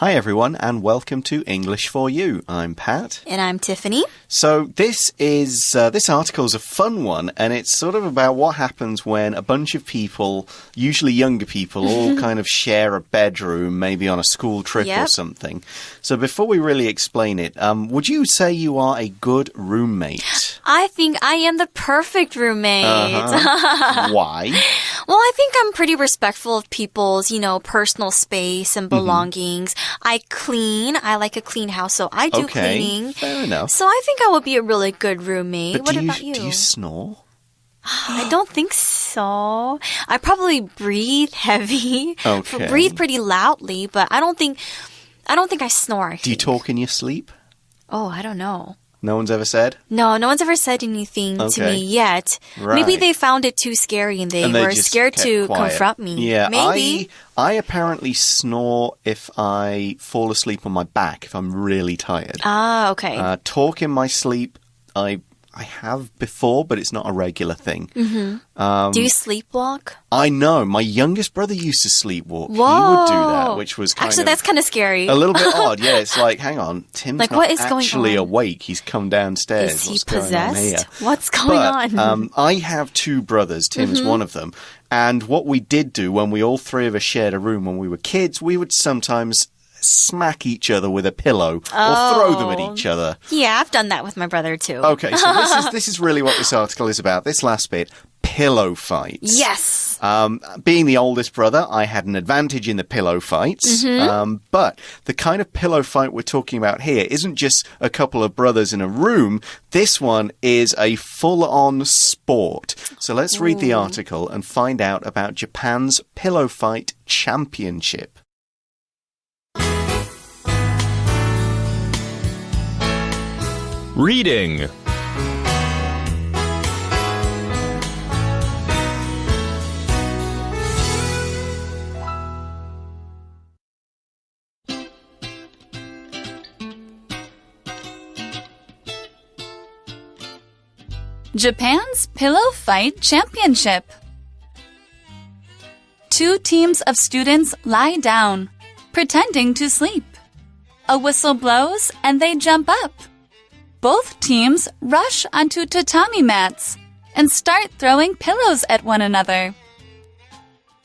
Hi everyone and welcome to English for You. I'm Pat. And I'm Tiffany. So this article is a fun one and it's sort of about what happens when a bunch of people, usually younger people, all kind of share a bedroom, maybe on a school trip or something. So before we really explain it, would you say you are a good roommate? I think I am the perfect roommate. Why? Well, I think I'm pretty respectful of people's, personal space and belongings. I clean. I like a clean house, so I do cleaning. Fair enough. So I think I would be a really good roommate. But what about you? Do you snore? I don't think so. I probably breathe heavy. Okay. Breathe pretty loudly, but I don't think I snore. Do you talk in your sleep? Oh, I don't know. No one's ever said? No one's ever said anything to me yet. Right. Maybe they found it too scary and they were scared to confront me. Yeah, maybe. I apparently snore if I fall asleep on my back, if I'm really tired. Ah, okay. Talk in my sleep, I have before, but it's not a regular thing. Mm-hmm. Do you sleepwalk? I know. My youngest brother used to sleepwalk. Whoa. He would do that, which was Actually, that's kind of scary. A little bit odd, yeah. It's like, hang on, Tim's not what is actually going on? awake. He's come downstairs. Is he What's possessed? going on here? What's going on? I have two brothers. Tim is one of them. And what we did do when we all three of us shared a room when we were kids, we would sometimes smack each other with a pillow or throw them at each other. Yeah, I've done that with my brother too. Okay, so this is really what this article is about. This last bit, pillow fights. Yes. Being the oldest brother, I had an advantage in the pillow fights. But the kind of pillow fight we're talking about here isn't just a couple of brothers in a room. This one is a full-on sport. So let's read the article and find out about Japan's Pillow Fight Championship. Reading. Japan's Pillow Fight Championship. Two teams of students lie down, pretending to sleep. A whistle blows and they jump up. Both teams rush onto tatami mats and start throwing pillows at one another.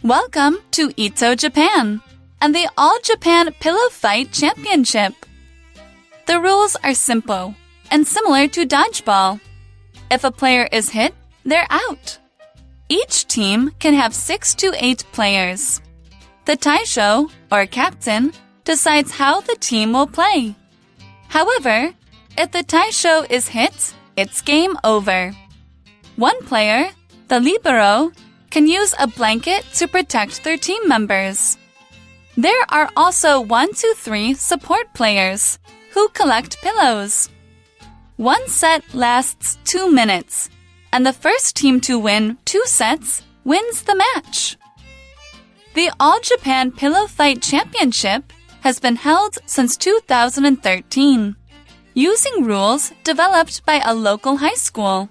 Welcome to Ito, Japan, and the All-Japan Pillow Fight Championship. The rules are simple and similar to dodgeball. If a player is hit, they're out. Each team can have 6 to 8 players. The taisho, or captain, decides how the team will play. However, if the taisho is hit, it's game over. One player, the libero, can use a blanket to protect their team members. There are also 1 to 3 support players who collect pillows. One set lasts 2 minutes, and the first team to win 2 sets wins the match. The All-Japan Pillow Fight Championship has been held since 2013. Using rules developed by a local high school.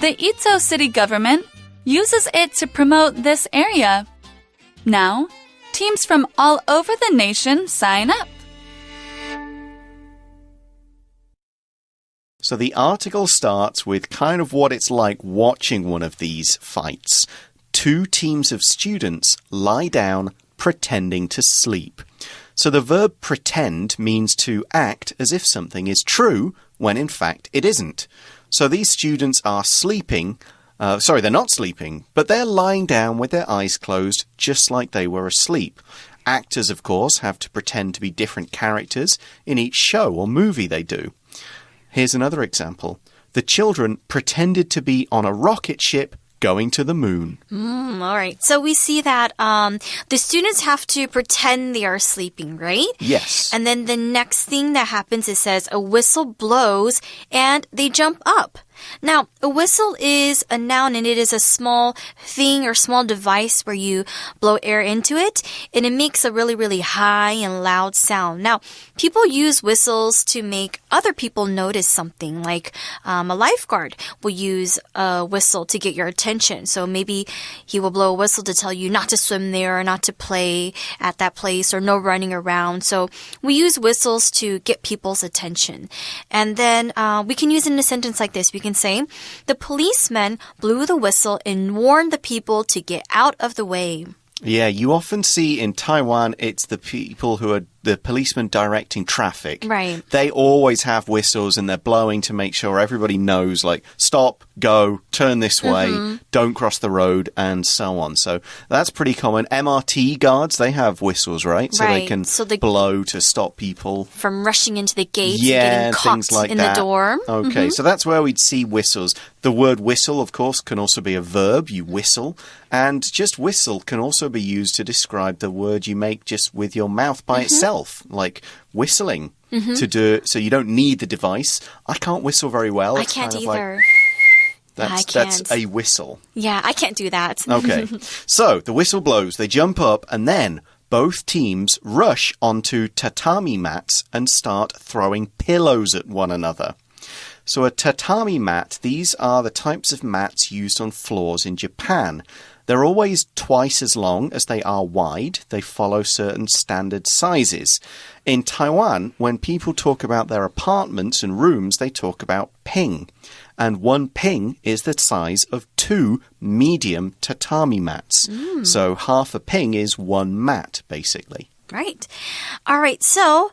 The Ito city government uses it to promote this area. Now, teams from all over the nation sign up. So the article starts with kind of what it's like watching one of these fights. Two teams of students lie down pretending to sleep. So the verb pretend means to act as if something is true when in fact it isn't. So these students are sleeping. They're not sleeping, but they're lying down with their eyes closed just like they were asleep. Actors, of course, have to pretend to be different characters in each show or movie they do. Here's another example. The children pretended to be on a rocket ship going to the moon. All right. So we see that the students have to pretend they are sleeping, right? Yes. And then the next thing that happens, it says a whistle blows and they jump up. Now, a whistle is a noun and it is a small thing or small device where you blow air into it and it makes a really, really high and loud sound. Now, people use whistles to make other people notice something, like a lifeguard will use a whistle to get your attention. So maybe he will blow a whistle to tell you not to swim there or not to play at that place or no running around. So we use whistles to get people's attention. And then we can use it in a sentence like this. We can say, the policeman blew the whistle and warned the people to get out of the way. Yeah, you often see in Taiwan, it's the people who are the policemen directing traffic. Right. They always have whistles and they're blowing to make sure everybody knows, like, stop, go, turn this way, don't cross the road, and so on. So that's pretty common. MRT guards, they have whistles, right? So they can blow to stop people from rushing into the gates and getting caught things like in that. the door. Okay, so that's where we'd see whistles. The word whistle, of course, can also be a verb. You whistle. And just whistle can also be used to describe the word you make just with your mouth by itself, like whistling to do it. So you don't need the device. I can't whistle very well. I can't either. That's a whistle. Yeah, I can't do that. Okay. So the whistle blows. They jump up and then both teams rush onto tatami mats and start throwing pillows at one another. So a tatami mat, these are the types of mats used on floors in Japan. They're always twice as long as they are wide. They follow certain standard sizes. In Taiwan, when people talk about their apartments and rooms, they talk about ping. And one ping is the size of 2 medium tatami mats. So half a ping is one mat, basically. Right. All right, so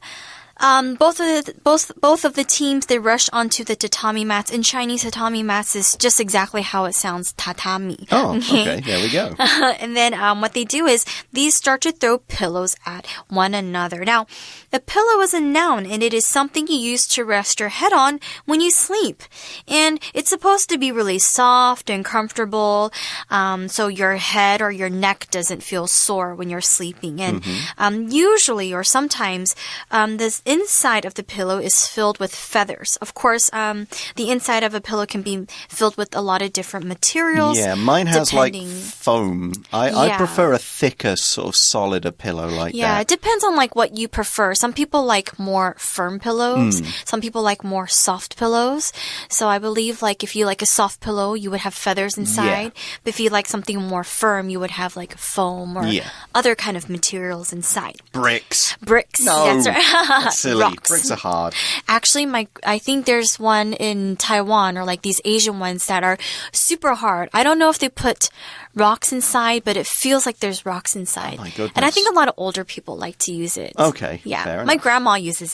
both of the teams, they rush onto the tatami mats. In Chinese, tatami mats is just exactly how it sounds, tatami. Oh, okay. There we go. And then what they do is these start to throw pillows at one another. Now, a pillow is a noun, and it is something you use to rest your head on when you sleep. And it's supposed to be really soft and comfortable, so your head or your neck doesn't feel sore when you're sleeping. And usually or sometimes this inside of the pillow is filled with feathers. Of course, the inside of a pillow can be filled with a lot of different materials. Yeah, mine has like foam. I prefer a thicker, sort of solider pillow like that. Yeah, it depends on like what you prefer. Some people like more firm pillows. Some people like more soft pillows. So I believe like if you like a soft pillow, you would have feathers inside. But if you like something more firm, you would have like foam or other kind of materials inside. Bricks. No. That's right. Silly. Rocks. Bricks are hard. Actually, I think there's one in Taiwan or like these Asian ones that are super hard. I don't know if they put rocks inside, but it feels like there's rocks inside. Oh my goodness. And I think a lot of older people like to use it. Okay. Yeah. Fair My enough. grandma uses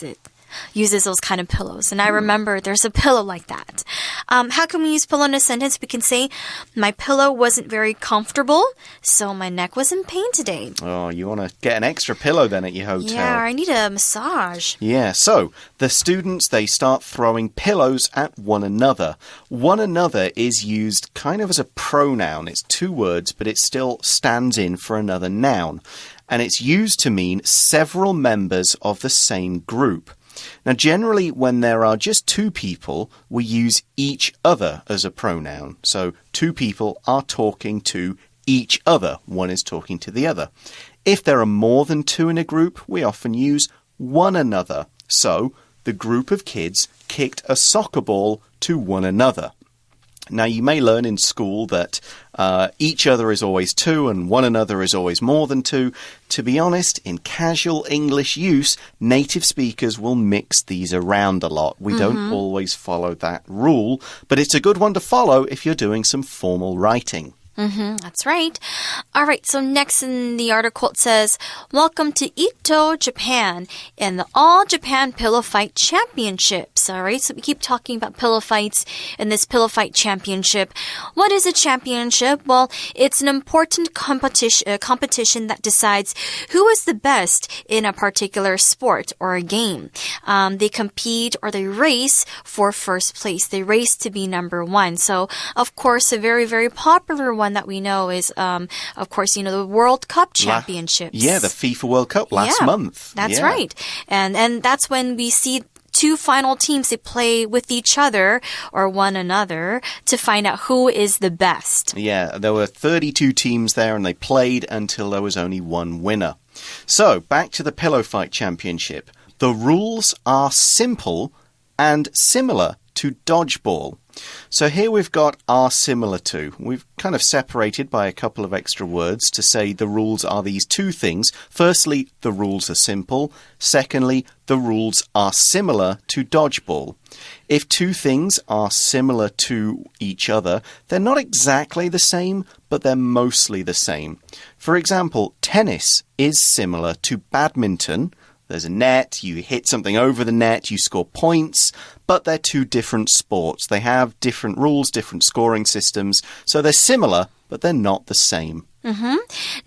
those kind of pillows. And I remember there's a pillow like that. How can we use pillow in a sentence? We can say, my pillow wasn't very comfortable, so my neck was in pain today. Oh, you want to get an extra pillow then at your hotel. Yeah, I need a massage. Yeah, so the students, they start throwing pillows at one another. One another is used kind of as a pronoun. It's 2 words, but it still stands in for another noun. And it's used to mean several members of the same group. Now, generally, when there are just 2 people, we use each other as a pronoun. So 2 people are talking to each other. One is talking to the other. If there are more than 2 in a group, we often use one another. So the group of kids kicked a soccer ball to one another. Now, you may learn in school that each other is always 2 and one another is always more than 2. To be honest, in casual English use, native speakers will mix these around a lot. We don't always follow that rule, but it's a good one to follow if you're doing some formal writing. That's right. All right, so next in the article it says, welcome to Ito, Japan, and the All Japan Pillow Fight Championships. All right, so we keep talking about pillow fights and this pillow fight championship. What is a championship? Well, it's an important competition that decides who is the best in a particular sport or a game. They compete or they race for first place. They race to be number 1. So, of course, a very, very popular one that we know is, of course, the World Cup Championships. The FIFA World Cup last month. That's right. And that's when we see two final teams, they play with each other or one another to find out who is the best. Yeah, there were 32 teams there and they played until there was only one winner. So, back to the pillow fight championship. The rules are simple and similar to dodgeball. So here we've got are similar to. We've kind of separated by a couple of extra words to say the rules are these two things. Firstly, the rules are simple. Secondly, the rules are similar to dodgeball. If two things are similar to each other, they're not exactly the same, but they're mostly the same. For example, tennis is similar to badminton. There's a net, you hit something over the net, you score points, but they're two different sports. They have different rules, different scoring systems, so they're similar, but they're not the same.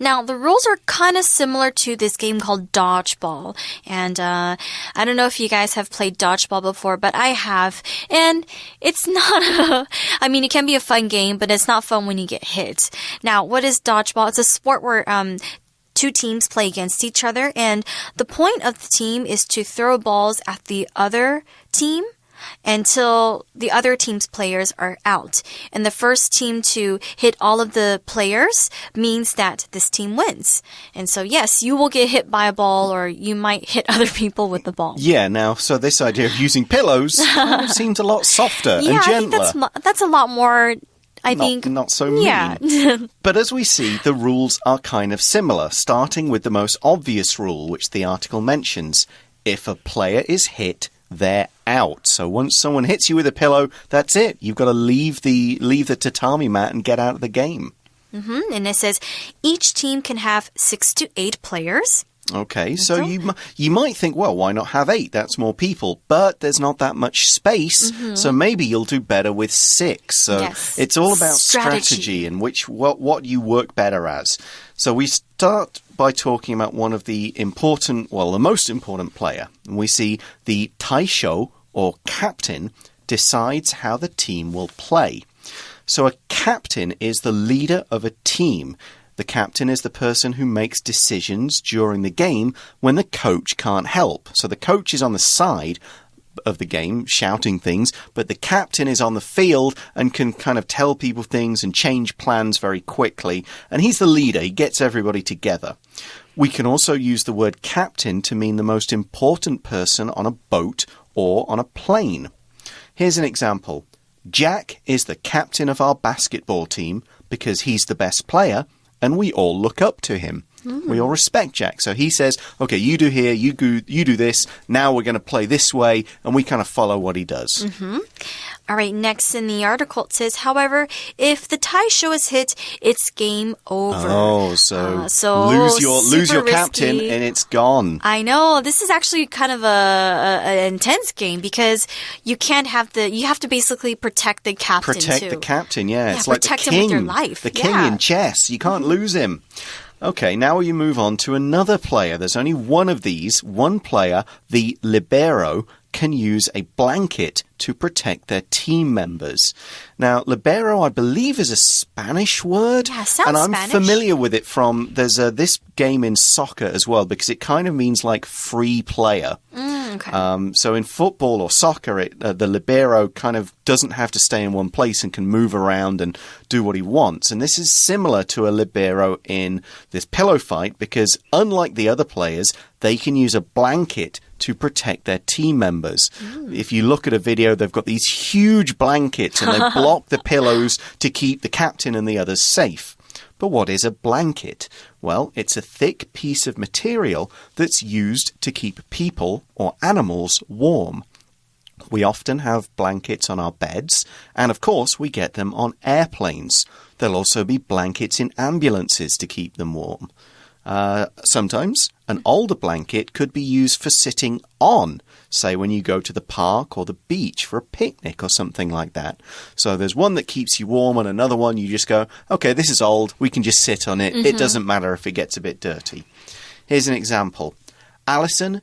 Now, the rules are kind of similar to this game called dodgeball. And I don't know if you guys have played dodgeball before, but I have. And it's not I mean, it can be a fun game, but it's not fun when you get hit. Now, what is dodgeball? It's a sport where two teams play against each other, and the point of the team is to throw balls at the other team until the other team's players are out. And the first team to hit all of the players means that this team wins. And so, yes, you will get hit by a ball, or you might hit other people with the ball. Yeah, now, so this idea of using pillows kind of seems a lot softer and gentler. I think that's a lot more... I think not so mean. Yeah. But as we see, the rules are kind of similar, starting with the most obvious rule, which the article mentions. If a player is hit, they're out. So once someone hits you with a pillow, that's it. You've got to leave the tatami mat and get out of the game. And it says each team can have 6 to 8 players. Okay, so you might think, well, why not have 8? That's more people. But there's not that much space, so maybe you'll do better with 6. So it's all about strategy and what you work better as. So we start by talking about one of the the most important player. And we see the taisho, or captain, decides how the team will play. So a captain is the leader of a team. The captain is the person who makes decisions during the game when the coach can't help. So the coach is on the side of the game shouting things, but the captain is on the field and can kind of tell people things and change plans very quickly. And he's the leader. He gets everybody together. We can also use the word captain to mean the most important person on a boat or on a plane. Here's an example. Jack is the captain of our basketball team because he's the best player, and we all look up to him. We all respect Jack. So he says, okay, you do here, you do this, now we're going to play this way, and we kind of follow what he does. All right, next in the article it says, however, if the taisho is hit, it's game over. Oh, so lose your captain and it's gone. I know. This is actually kind of an intense game because you have to basically protect the captain Protect too. the captain, yeah. It's like the protect king. him with your life. The king in chess. You can't lose him. Okay, now you move on to another player. There's only one of these. One player, the libero, can use a blanket to protect their team members. Now, libero, I believe, is a Spanish word. Yeah, sounds and I'm Spanish. familiar with it from, there's this game in soccer as well, because it kind of means like free player. Okay. So in football or soccer, the libero kind of doesn't have to stay in one place and can move around and do what he wants. And this is similar to a libero in this pillow fight because unlike the other players, they can use a blanket to protect their team members. If you look at a video, they've got these huge blankets and they block the pillows to keep the captain and the others safe. But what is a blanket? Well, it's a thick piece of material that's used to keep people or animals warm. We often have blankets on our beds, and of course we get them on airplanes. There'll also be blankets in ambulances to keep them warm. Sometimes an older blanket could be used for sitting on, say when you go to the park or the beach for a picnic or something like that. So there's one that keeps you warm and another one you just go, okay, this is old, we can just sit on it. It doesn't matter if it gets a bit dirty. Here's an example. Alison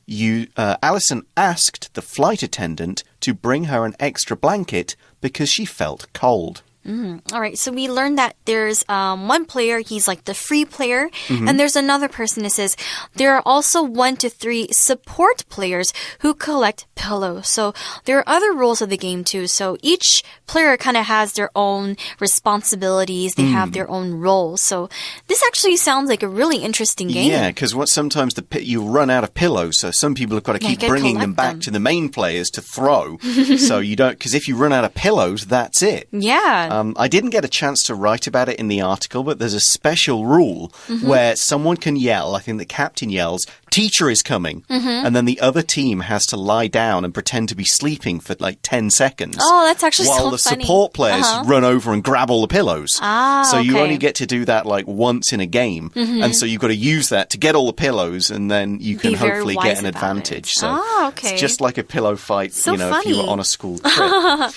asked the flight attendant to bring her an extra blanket because she felt cold. All right, so we learned that there's one player, he's like the free player, and there's another person that says there are also 1 to 3 support players who collect pillows. So there are other rules of the game too. So each player kind of has their own responsibilities. They have their own roles. So this actually sounds like a really interesting game. Yeah, because sometimes you run out of pillows, so some people have got to keep bringing them back to the main players to throw. So you don't, because if you run out of pillows, that's it. Yeah. I didn't get a chance to write about it in the article, but there's a special rule where someone can yell, I think the captain yells, teacher is coming, and then the other team has to lie down and pretend to be sleeping for like 10 seconds. Oh, that's actually so funny. While the support players run over and grab all the pillows. So you okay. only get to do that like once in a game, and so you've got to use that to get all the pillows, and then you can hopefully get an advantage. So okay. It's just like a pillow fight, so if funny. you were on a school trip.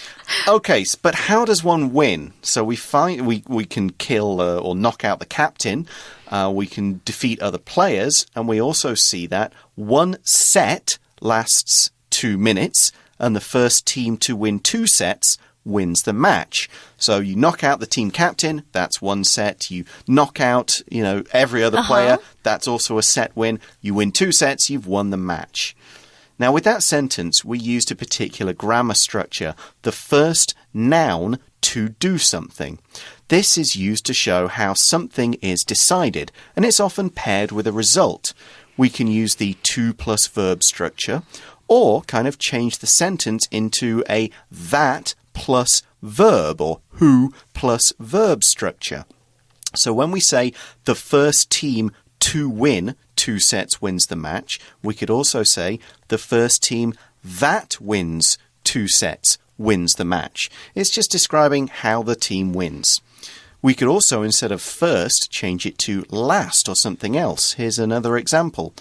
Okay, but how does one win? So we can kill or knock out the captain. We can defeat other players, and we also see that one set lasts 2 minutes, and the first team to win 2 sets wins the match. So you knock out the team captain, that's 1 set. You knock out, every other player, that's also a set win. You win 2 sets, you've won the match. Now, with that sentence, we used a particular grammar structure, the first noun to do something. This is used to show how something is decided, and it's often paired with a result. We can use the to plus verb structure, or kind of change the sentence into a that plus verb, or who plus verb structure. So when we say the first team to win 2 sets wins the match, we could also say the first team that wins 2 sets wins the match. It's just describing how the team wins. We could also, instead of first, change it to last or something else. Here's another example.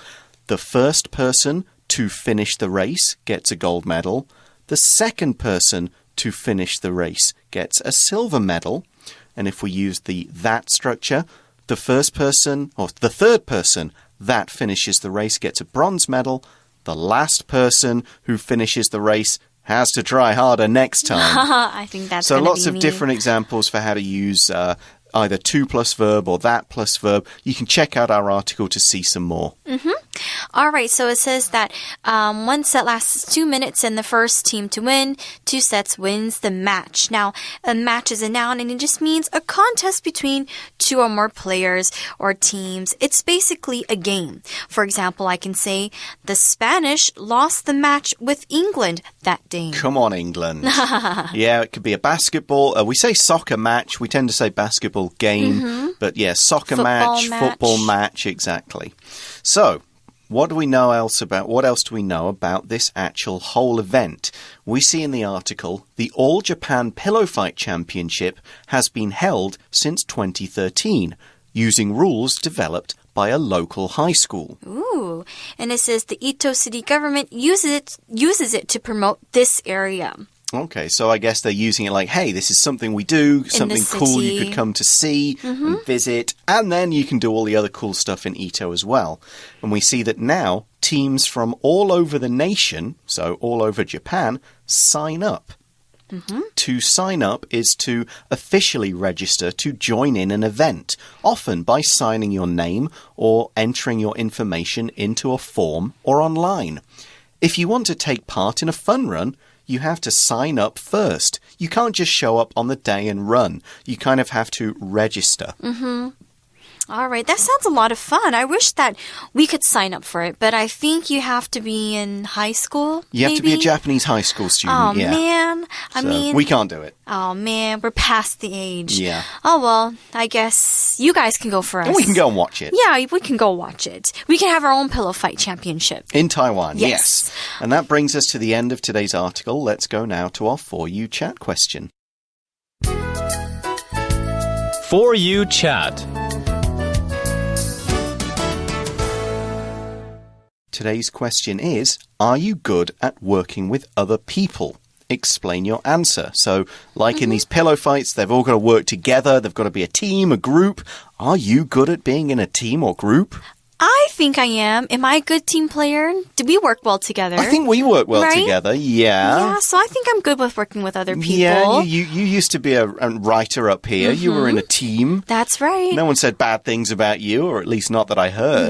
The first person to finish the race gets a gold medal. The second person to finish the race gets a silver medal. And if we use the that structure, the first person or the third person that finishes the race gets a bronze medal. The last person who finishes the race has to try harder next time. I think that's so lots of neat. different examples for how to use either to plus verb or that plus verb. You can check out our article to see some more. All right, so it says that 1 set lasts 2 minutes and the first team to win 2 sets wins the match. Now, a match is a noun and it just means a contest between 2 or more players or teams. It's basically a game. For example, I can say the Spanish lost the match with England that day. Come on, England. Yeah, it could be a basketball. We say soccer match. We tend to say basketball game. But yeah, soccer match, football match, exactly. So, what else do we know about this actual whole event? We see in the article, the All Japan Pillow Fight Championship has been held since 2013, using rules developed by a local high school. Ooh, and it says the Ito city government uses it to promote this area. Okay, so I guess they're using it like, hey, this is something we do, something cool you could come to see and visit, and then you can do all the other cool stuff in Ito as well. And we see that now teams from all over the nation, so all over Japan, sign up. To sign up is to officially register to join in an event, often by signing your name or entering your information into a form or online. If you want to take part in a fun run, you have to sign up first. You can't just show up on the day and run. You kind of have to register. All right, that sounds a lot of fun. I wish that we could sign up for it, but I think you have to be in high school. You have to be a Japanese high school student. Oh, man. I mean, we can't do it. Oh, man, we're past the age. Yeah. Oh, well, I guess you guys can go for us. And we can go and watch it. Yeah, we can go watch it. We can have our own pillow fight championship. In Taiwan, yes. And that brings us to the end of today's article. Let's go now to our For You Chat question. For You Chat. Today's question is, are you good at working with other people? Explain your answer. So, like in these pillow fights, they've all got to work together. They've got to be a team, a group. Are you good at being in a team or group? I think I am. Am I a good team player? Do we work well together? I think we work well right? together, yeah. Yeah, so I think I'm good with working with other people. Yeah, you used to be a writer up here. You were in a team. That's right. No one said bad things about you, or at least not that I heard.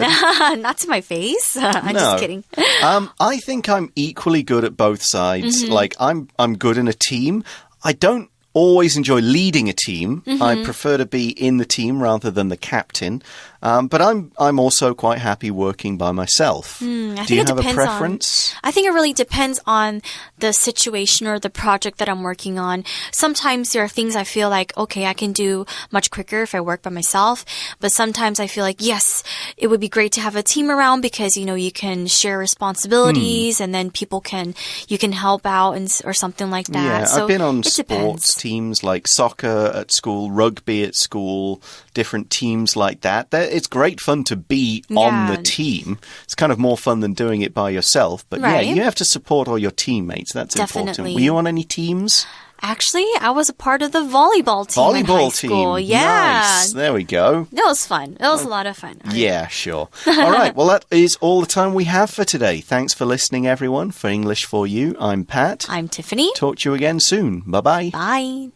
Not to my face. I'm just kidding. I think I'm equally good at both sides. Like, I'm good in a team. I don't always enjoy leading a team. I prefer to be in the team rather than the captain. But I'm also quite happy working by myself. Do you have a preference? I think it really depends on the situation or the project that I'm working on. Sometimes there are things I feel like, okay, I can do much quicker if I work by myself. But sometimes I feel like, yes, it would be great to have a team around because, you can share responsibilities and then you can help out or something like that. Yeah, so I've been on sports depends. Teams like soccer at school, rugby at school, different teams like that. It's great fun to be on the team. It's kind of more fun than doing it by yourself. But yeah, you have to support all your teammates. That's important. Were you on any teams? Actually, I was a part of the volleyball team in high school. Team. Yeah. Nice. There we go. That was fun. It was a lot of fun. Yeah, sure. All right. Well, that is all the time we have for today. Thanks for listening, everyone. For English for You, I'm Pat. I'm Tiffany. Talk to you again soon. Bye-bye. Bye.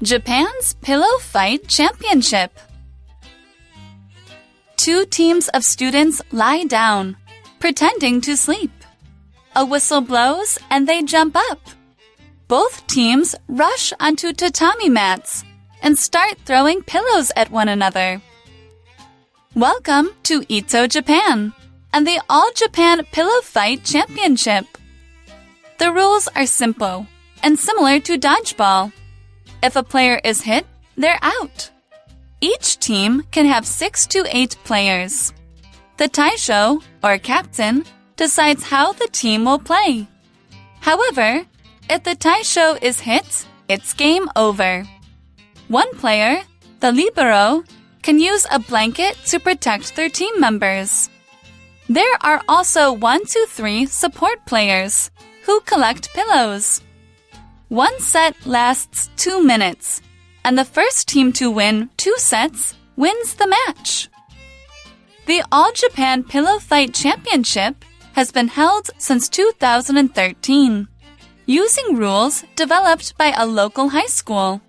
Japan's Pillow Fight Championship. 2 teams of students lie down, pretending to sleep. A whistle blows and they jump up. Both teams rush onto tatami mats and start throwing pillows at one another. Welcome to Ito, Japan, and the All-Japan Pillow Fight Championship. The rules are simple and similar to dodgeball. If a player is hit, they're out. Each team can have 6 to 8 players. The taisho, or captain, decides how the team will play. However, if the taisho is hit, it's game over. One player, the libero, can use a blanket to protect their team members. There are also 1 to 3 support players who collect pillows. One set lasts 2 minutes, and the first team to win 2 sets wins the match. The All-Japan Pillow Fight Championship has been held since 2013, using rules developed by a local high school.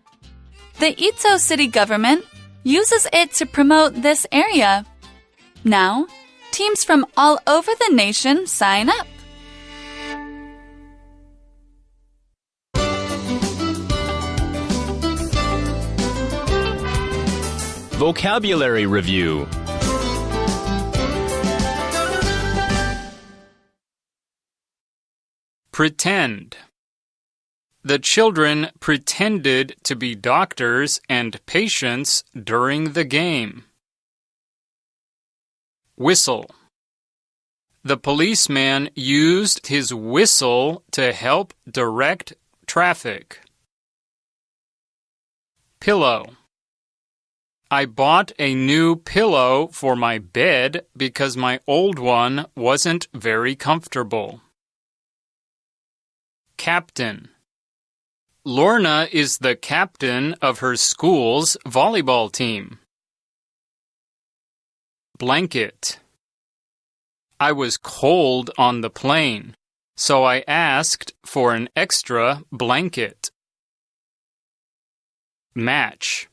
The Ito city government uses it to promote this area. Now, teams from all over the nation sign up. Vocabulary Review. Pretend. The children pretended to be doctors and patients during the game. Whistle. The policeman used his whistle to help direct traffic. Pillow. I bought a new pillow for my bed because my old one wasn't very comfortable. Captain. Lorna is the captain of her school's volleyball team. Blanket. I was cold on the plane, so I asked for an extra blanket. Match.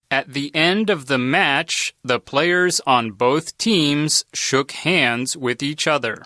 At the end of the match, the players on both teams shook hands with each other.